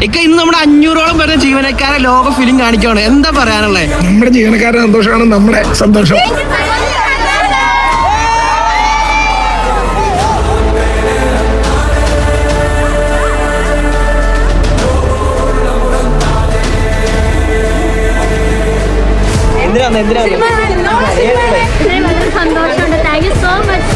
ഇക്ക ഇന്ന് നമ്മുടെ 500ഓളം വരുന്ന ജീവനക്കാരെ ലോക ഫിലിം കാണിക്കുകയാണ്. എന്താ പറയാനുള്ളത്? നമ്മുടെ ജീവനക്കാരുടെ സന്തോഷമാണ് നമ്മുടെ സന്തോഷം. സന്തോഷമുണ്ട്. Thank you so much.